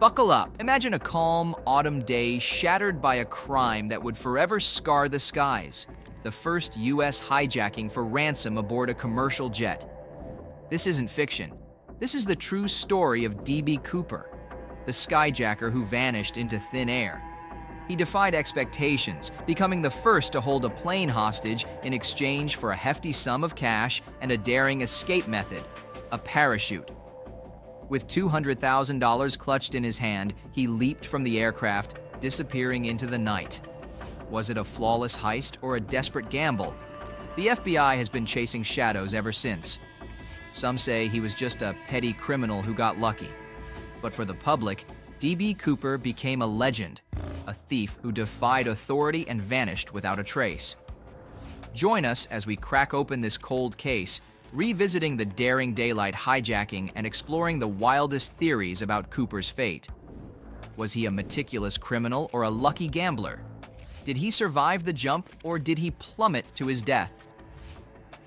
Buckle up. Imagine a calm autumn day shattered by a crime that would forever scar the skies. The first U.S. hijacking for ransom aboard a commercial jet. This isn't fiction. This is the true story of D.B. Cooper, the skyjacker who vanished into thin air. He defied expectations, becoming the first to hold a plane hostage in exchange for a hefty sum of cash and a daring escape method, a parachute. With $200,000 clutched in his hand, he leaped from the aircraft, disappearing into the night. Was it a flawless heist or a desperate gamble? The FBI has been chasing shadows ever since. Some say he was just a petty criminal who got lucky. But for the public, D.B. Cooper became a legend, a thief who defied authority and vanished without a trace. Join us as we crack open this cold case, revisiting the daring daylight hijacking and exploring the wildest theories about Cooper's fate. Was he a meticulous criminal or a lucky gambler? Did he survive the jump or did he plummet to his death?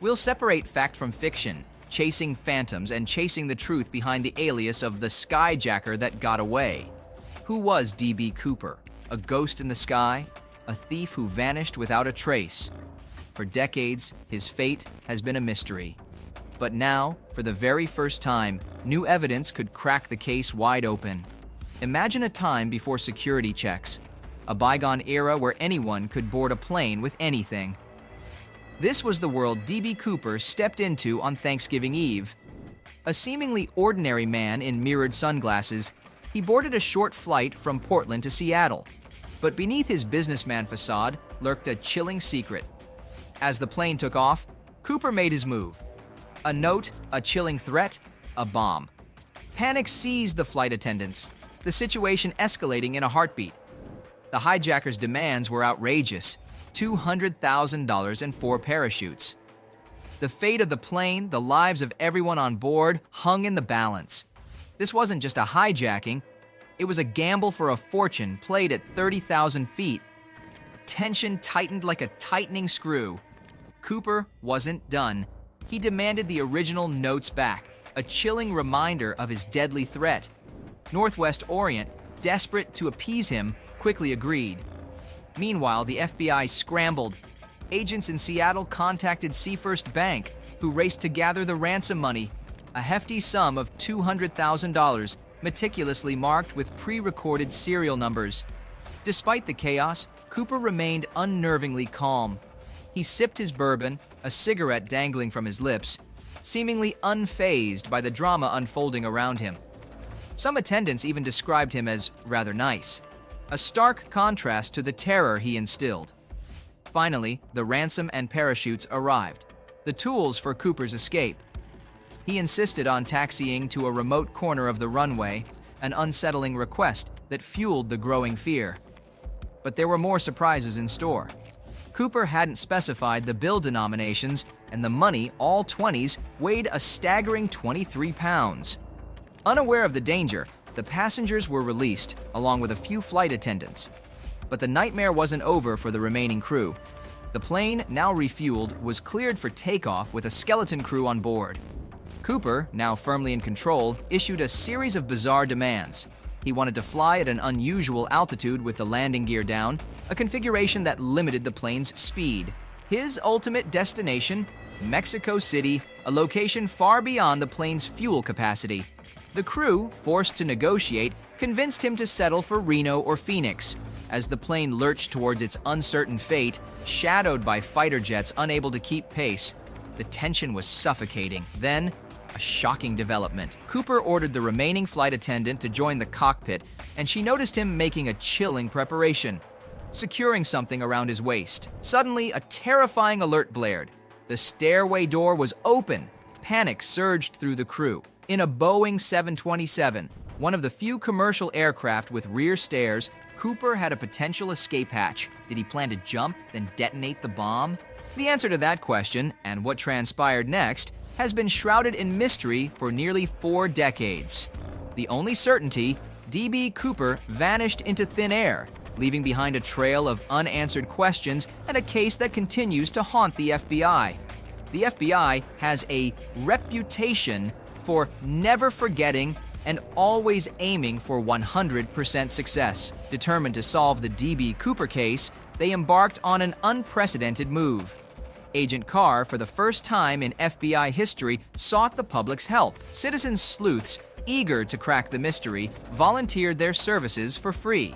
We'll separate fact from fiction, chasing phantoms and chasing the truth behind the alias of the skyjacker that got away. Who was D.B. Cooper? A ghost in the sky? A thief who vanished without a trace? For decades, his fate has been a mystery. But now, for the very first time, new evidence could crack the case wide open. Imagine a time before security checks, a bygone era where anyone could board a plane with anything. This was the world D.B. Cooper stepped into on Thanksgiving Eve. A seemingly ordinary man in mirrored sunglasses, he boarded a short flight from Portland to Seattle. But beneath his businessman facade lurked a chilling secret. As the plane took off, Cooper made his move. A note, a chilling threat, a bomb. Panic seized the flight attendants, the situation escalating in a heartbeat. The hijackers' demands were outrageous, $200,000 and 4 parachutes. The fate of the plane, the lives of everyone on board, hung in the balance. This wasn't just a hijacking, it was a gamble for a fortune played at 30,000 feet. Tension tightened like a tightening screw. Cooper wasn't done. He demanded the original notes back, a chilling reminder of his deadly threat. Northwest Orient, desperate to appease him, quickly agreed. Meanwhile, the FBI scrambled. Agents in Seattle contacted Seafirst Bank, who raced to gather the ransom money, a hefty sum of $200,000, meticulously marked with pre-recorded serial numbers. Despite the chaos, Cooper remained unnervingly calm. He sipped his bourbon, a cigarette dangling from his lips, seemingly unfazed by the drama unfolding around him. Some attendants even described him as rather nice, a stark contrast to the terror he instilled. Finally, the ransom and parachutes arrived, the tools for Cooper's escape. He insisted on taxiing to a remote corner of the runway, an unsettling request that fueled the growing fear. But there were more surprises in store. Cooper hadn't specified the bill denominations, and the money, all 20s, weighed a staggering 23 pounds. Unaware of the danger, the passengers were released, along with a few flight attendants. But the nightmare wasn't over for the remaining crew. The plane, now refueled, was cleared for takeoff with a skeleton crew on board. Cooper, now firmly in control, issued a series of bizarre demands. He wanted to fly at an unusual altitude with the landing gear down, a configuration that limited the plane's speed. His ultimate destination, Mexico City, a location far beyond the plane's fuel capacity. The crew, forced to negotiate, convinced him to settle for Reno or Phoenix. As the plane lurched towards its uncertain fate, shadowed by fighter jets unable to keep pace, the tension was suffocating. Then, a shocking development. Cooper ordered the remaining flight attendant to join the cockpit, and she noticed him making a chilling preparation, securing something around his waist. Suddenly, a terrifying alert blared. The stairway door was open. Panic surged through the crew. In a Boeing 727, one of the few commercial aircraft with rear stairs, Cooper had a potential escape hatch. Did he plan to jump, then detonate the bomb? The answer to that question, and what transpired next, has been shrouded in mystery for nearly 4 decades. The only certainty, D.B. Cooper vanished into thin air, leaving behind a trail of unanswered questions and a case that continues to haunt the FBI. The FBI has a reputation for never forgetting and always aiming for 100% success. Determined to solve the D.B. Cooper case, they embarked on an unprecedented move. Agent Carr, for the first time in FBI history, sought the public's help. Citizen sleuths, eager to crack the mystery, volunteered their services for free.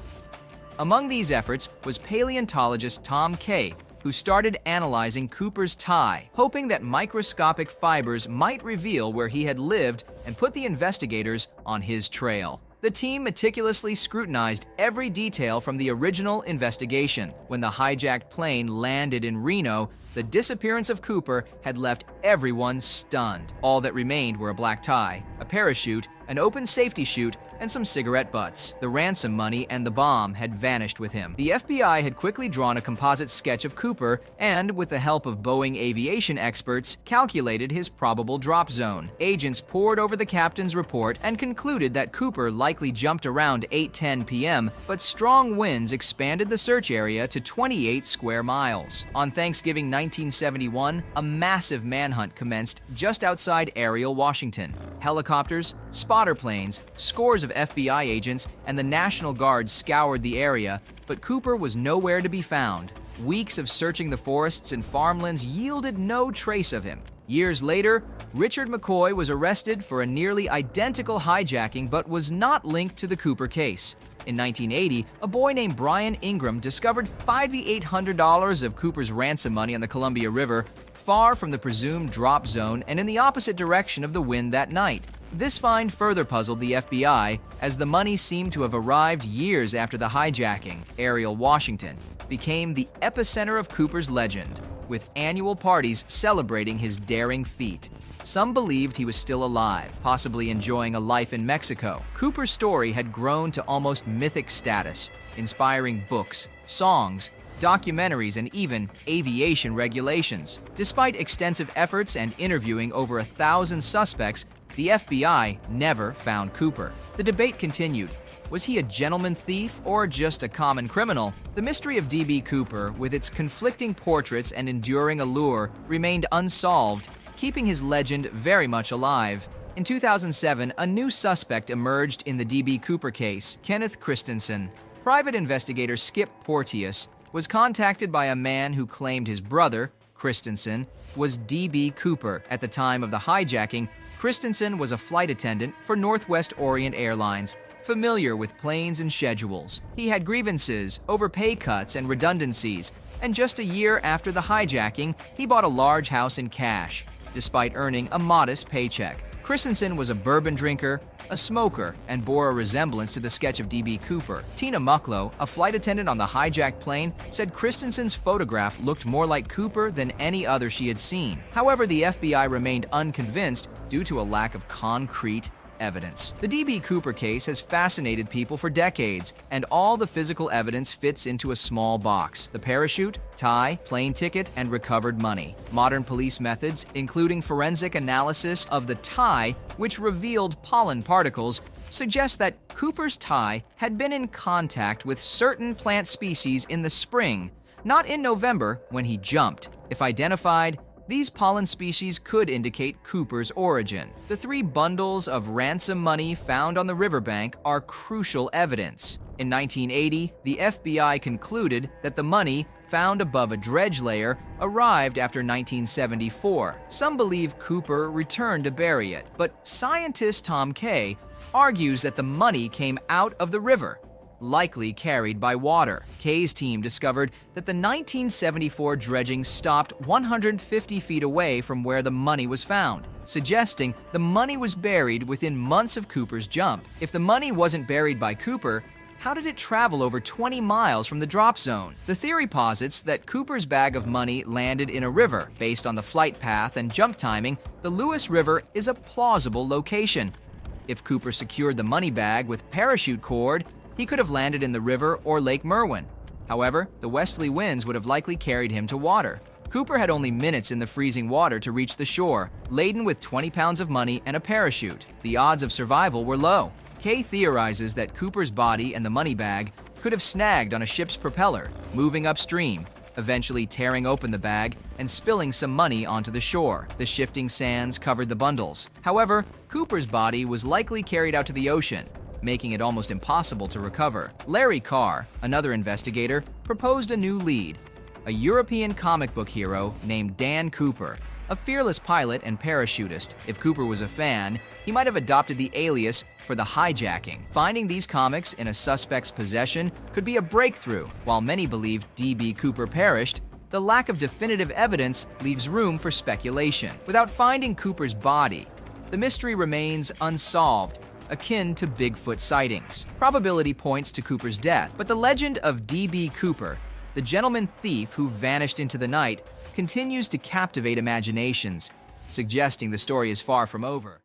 Among these efforts was paleontologist Tom Kay, who started analyzing Cooper's tie, hoping that microscopic fibers might reveal where he had lived and put the investigators on his trail. The team meticulously scrutinized every detail from the original investigation. When the hijacked plane landed in Reno, the disappearance of Cooper had left everyone stunned. All that remained were a black tie, a parachute, an open safety chute, and some cigarette butts. The ransom money and the bomb had vanished with him. The FBI had quickly drawn a composite sketch of Cooper and, with the help of Boeing aviation experts, calculated his probable drop zone. Agents pored over the captain's report and concluded that Cooper likely jumped around 8:10 p.m., but strong winds expanded the search area to 28 square miles. On Thanksgiving 1971, a massive manhunt commenced just outside Ariel, Washington. Helicopters, spotter planes, scores of FBI agents, and the National Guard scoured the area, but Cooper was nowhere to be found. Weeks of searching the forests and farmlands yielded no trace of him. Years later, Richard McCoy was arrested for a nearly identical hijacking but was not linked to the Cooper case. In 1980, a boy named Brian Ingram discovered $5,800 of Cooper's ransom money on the Columbia River, far from the presumed drop zone and in the opposite direction of the wind that night. This find further puzzled the FBI, as the money seemed to have arrived years after the hijacking. Ariel, Washington, became the epicenter of Cooper's legend, with annual parties celebrating his daring feat. Some believed he was still alive, possibly enjoying a life in Mexico. Cooper's story had grown to almost mythic status, inspiring books, songs, documentaries, and even aviation regulations. Despite extensive efforts and interviewing over 1,000 suspects, the FBI never found Cooper. The debate continued. Was he a gentleman thief or just a common criminal? The mystery of D.B. Cooper, with its conflicting portraits and enduring allure, remained unsolved, keeping his legend very much alive. In 2007, a new suspect emerged in the D.B. Cooper case, Kenneth Christensen. Private investigator Skip Porteous was contacted by a man who claimed his brother, Christensen, was D.B. Cooper. At the time of the hijacking, Christensen was a flight attendant for Northwest Orient Airlines, familiar with planes and schedules. He had grievances over pay cuts and redundancies, and just a year after the hijacking, he bought a large house in cash, despite earning a modest paycheck. Christensen was a bourbon drinker, a smoker, and bore a resemblance to the sketch of D.B. Cooper. Tina Mucklow, a flight attendant on the hijacked plane, said Christensen's photograph looked more like Cooper than any other she had seen. However, the FBI remained unconvinced due to a lack of concrete evidence. The D.B. Cooper case has fascinated people for decades, and all the physical evidence fits into a small box: the parachute, tie, plane ticket, and recovered money. Modern police methods, including forensic analysis of the tie, which revealed pollen particles, suggest that Cooper's tie had been in contact with certain plant species in the spring, not in November when he jumped. If identified, these pollen species could indicate Cooper's origin. The 3 bundles of ransom money found on the riverbank are crucial evidence. In 1980, the FBI concluded that the money found above a dredge layer arrived after 1974. Some believe Cooper returned to bury it, but scientist Tom Kay argues that the money came out of the river, likely carried by water. Kay's team discovered that the 1974 dredging stopped 150 feet away from where the money was found, suggesting the money was buried within months of Cooper's jump. If the money wasn't buried by Cooper, how did it travel over 20 miles from the drop zone? The theory posits that Cooper's bag of money landed in a river. Based on the flight path and jump timing, the Lewis River is a plausible location. If Cooper secured the money bag with parachute cord, he could have landed in the river or Lake Merwin. However, the westerly winds would have likely carried him to water. Cooper had only minutes in the freezing water to reach the shore, laden with 20 pounds of money and a parachute. The odds of survival were low. Kay theorizes that Cooper's body and the money bag could have snagged on a ship's propeller, moving upstream, eventually tearing open the bag and spilling some money onto the shore. The shifting sands covered the bundles. However, Cooper's body was likely carried out to the ocean, making it almost impossible to recover. Larry Carr, another investigator, proposed a new lead: a European comic book hero named Dan Cooper, a fearless pilot and parachutist. If Cooper was a fan, he might have adopted the alias for the hijacking. Finding these comics in a suspect's possession could be a breakthrough. While many believe D.B. Cooper perished, the lack of definitive evidence leaves room for speculation. Without finding Cooper's body, the mystery remains unsolved, akin to Bigfoot sightings. Probability points to Cooper's death, but the legend of D.B. Cooper, the gentleman thief who vanished into the night, continues to captivate imaginations, suggesting the story is far from over.